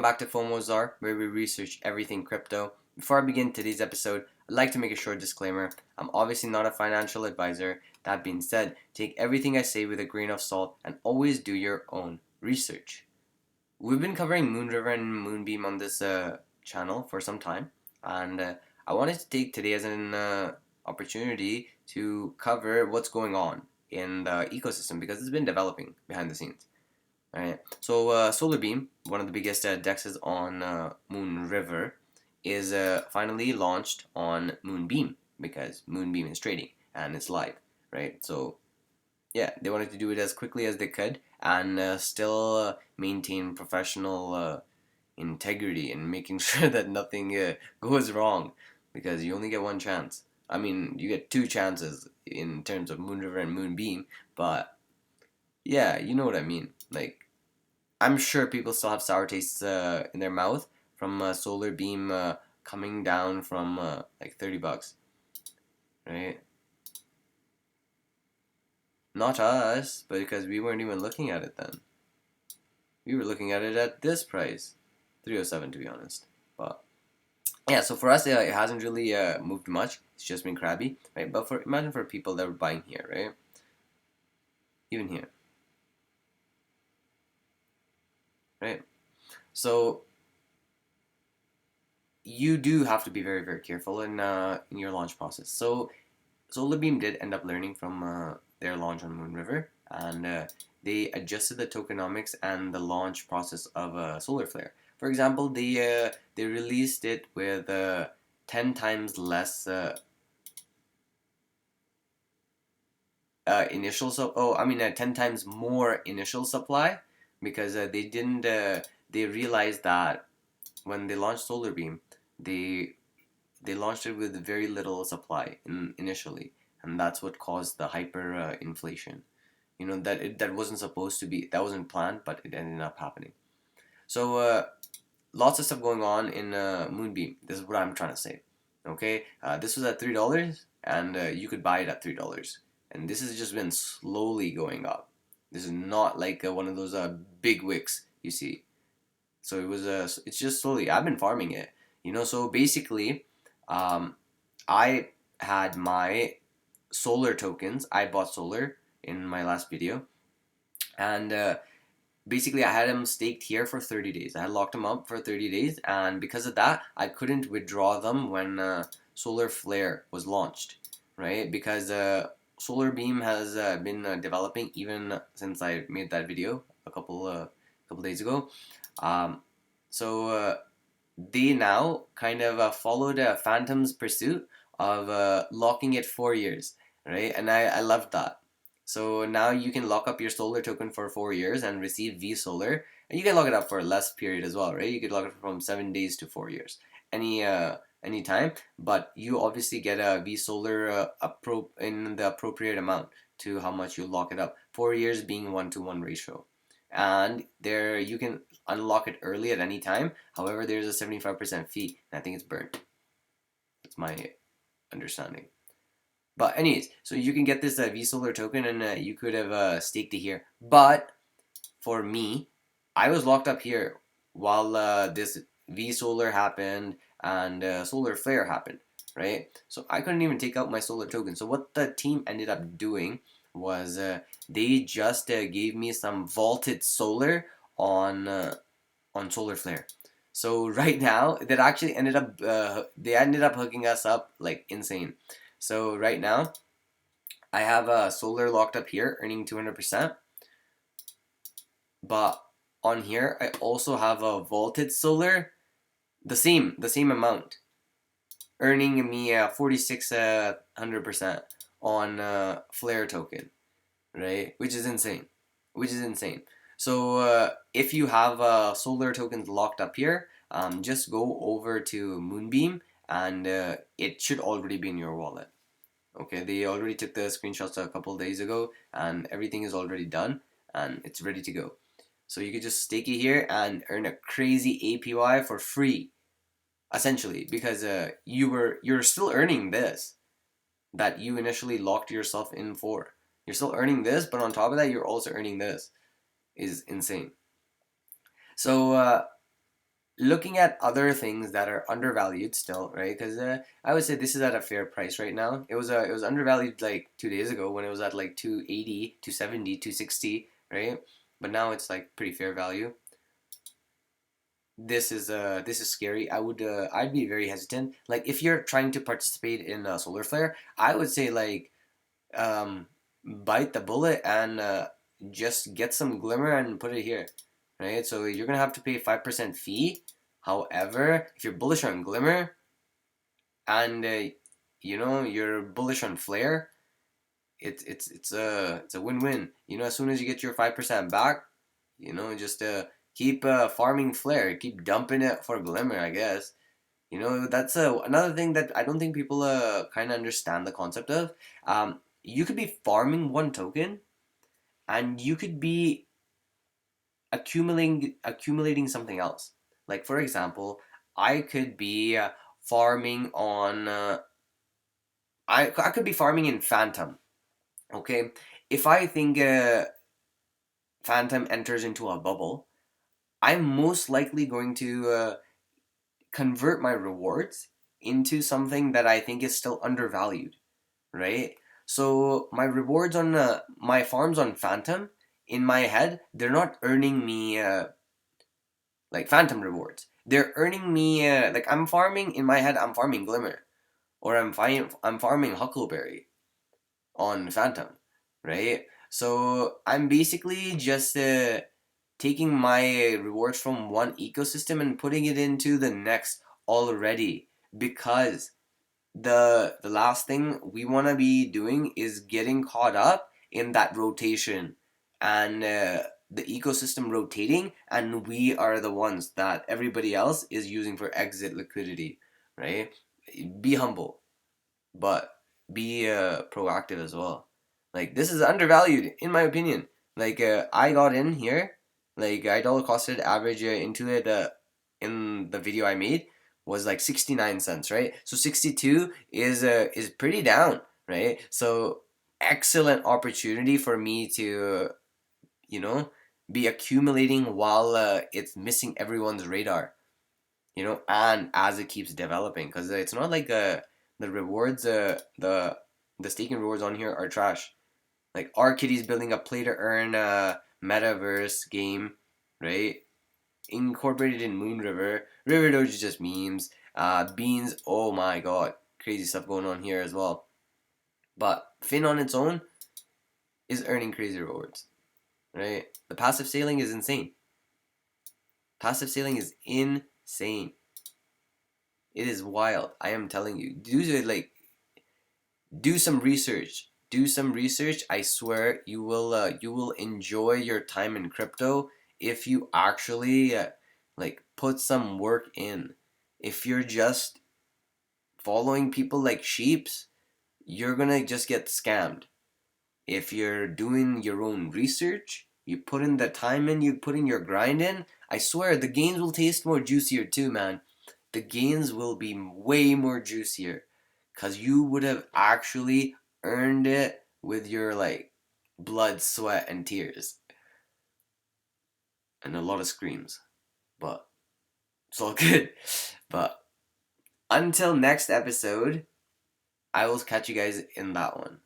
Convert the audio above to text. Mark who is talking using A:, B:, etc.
A: Back to MOVR, where we research everything crypto. Before I begin today's episode, I'd like to make a short disclaimer. I'm obviously not a financial advisor. That being said, take everything I say with a grain of salt and always do your own research. We've been covering Moonriver and Moonbeam on this channel for some time, and I wanted to take today as an opportunity to cover what's going on in the ecosystem because it's been developing behind the scenes. Right. So Solarbeam, one of the biggest dexes on Moonriver, is finally launched on Moonbeam because Moonbeam is trading and it's live, right? So yeah, they wanted to do it as quickly as they could and still maintain professional integrity and making sure that nothing goes wrong because you only get one chance. I mean, you get two chances in terms of Moonriver and Moonbeam, but yeah, you know what I mean. Like, I'm sure people still have sour tastes in their mouth from Solarbeam coming down from like $30, right? Not us, but because we weren't even looking at it then. We were looking at it at this price, 307 to be honest. But yeah, so for us, it hasn't really moved much. It's just been crabby, right? But imagine for people that were buying here, right? Even here, right? So you do have to be very, very careful in your launch process. So Solarbeam did end up learning from their launch on Moonriver, and they adjusted the tokenomics and the launch process of Solarflare. For example, they released it with 10 times less initial 10 times more initial supply because they realized that when they launched Solarbeam, they they launched it with very little supply initially, and that's what caused the hyper inflation. You know that wasn't supposed to be, that wasn't planned, but it ended up happening. So lots of stuff going on in Moonbeam. This is what I'm trying to say. Okay, this was at $3, and you could buy it at $3, and this has just been slowly going up. This is not like one of those big wicks you see. So it's just slowly. I've been farming it, So basically, um, I had my solar tokens. I bought solar in my last video, and basically I had them staked here for 30 days. I had locked them up for 30 days, and because of that, I couldn't withdraw them when Solarflare was launched, right? Because Solarbeam has been developing even since I made that video a couple days ago. Um, so they now kind of followed Phantom's pursuit of locking it 4 years, right? And I loved that. So now you can lock up your solar token for 4 years and receive V Solar, and you can lock it up for a less period as well, right? You could lock it from 7 days to 4 years, any time. But you obviously get a V Solar in the appropriate amount to how much you lock it up. 4 years being 1-to-1 ratio, and there you can unlock it early at any time. However, there's a 75% fee, and I think it's burnt. That's my understanding. But anyways, so you can get this V Solar token, and you could have staked it here. But for me, I was locked up here while this V Solar happened and Solarflare happened, right? So I couldn't even take out my solar token. So what the team ended up doing was they just gave me some vaulted solar on Solarflare. So right now, that actually ended up they ended up hooking us up like insane. So right now, I have a solar locked up here, earning 200%. But on here, I also have a vaulted solar, the same amount, earning me 4600% on Flare token, right? Which is insane. So if you have solar tokens locked up here, just go over to Moonbeam, and it should already be in your wallet. Okay, they already took the screenshots a couple days ago, and everything is already done, and it's ready to go. So you could just stake it here and earn a crazy APY for free, essentially, because you're still earning this that you initially locked yourself in for. You're still earning this, but on top of that, you're also earning this. Is insane. So looking at other things that are undervalued still, right? Because I would say this is at a fair price right now. It was undervalued like 2 days ago when it was at like 280, 270, 260, right? But now it's like pretty fair value. This is scary. I'd be very hesitant. Like if you're trying to participate in Solarflare, I would say like um, bite the bullet and just get some glimmer and put it here, right? So you're gonna have to pay 5% fee. However, if you're bullish on glimmer and you're bullish on flare, it's a win-win. As soon as you get your 5% back, just keep farming flare, keep dumping it for glimmer, I guess. That's another thing that I don't think people kind of understand the concept of. You could be farming one token, and you could be accumulating something else. Like for example, I could be farming on. I could be farming in Phantom. Okay, if I think Phantom enters into a bubble, I'm most likely going to convert my rewards into something that I think is still undervalued, right? So my rewards on my farms on Phantom, in my head, they're not earning me like Phantom rewards. They're earning me like I'm farming in my head. I'm farming Glimmer, or I'm farming Huckleberry on Phantom, right? So I'm basically just taking my rewards from one ecosystem and putting it into the next already, because the last thing we want to be doing is getting caught up in that rotation and the ecosystem rotating, and we are the ones that everybody else is using for exit liquidity, right? Be humble, but be proactive as well. Like this is undervalued in my opinion. Like I got in here, like I dollar costed average into it in the video I made was like 69 cents, right? So 62 is pretty down, right? So excellent opportunity for me to you know be accumulating while it's missing everyone's radar, and as it keeps developing, because it's not like the rewards, the staking rewards on here are trash. Like R-Kitty's building a play to earn metaverse game, right? Incorporated in Moonriver. River Doge is just memes. Beans, oh my god, crazy stuff going on here as well. But Fin on its own is earning crazy rewards, right? The passive sailing is insane. Passive sailing is insane. It is wild. I am telling you. Do some research. Do some research. I swear you will enjoy your time in crypto if you actually put some work in. If you're just following people like sheeps, you're gonna just get scammed. If you're doing your own research, you put in the time in, you put in your grind in, I swear the gains will taste more juicier too, man. The gains will be way more juicier because you would have actually earned it with your blood, sweat, and tears, and a lot of screams. But it's all good. But until next episode, I will catch you guys in that one.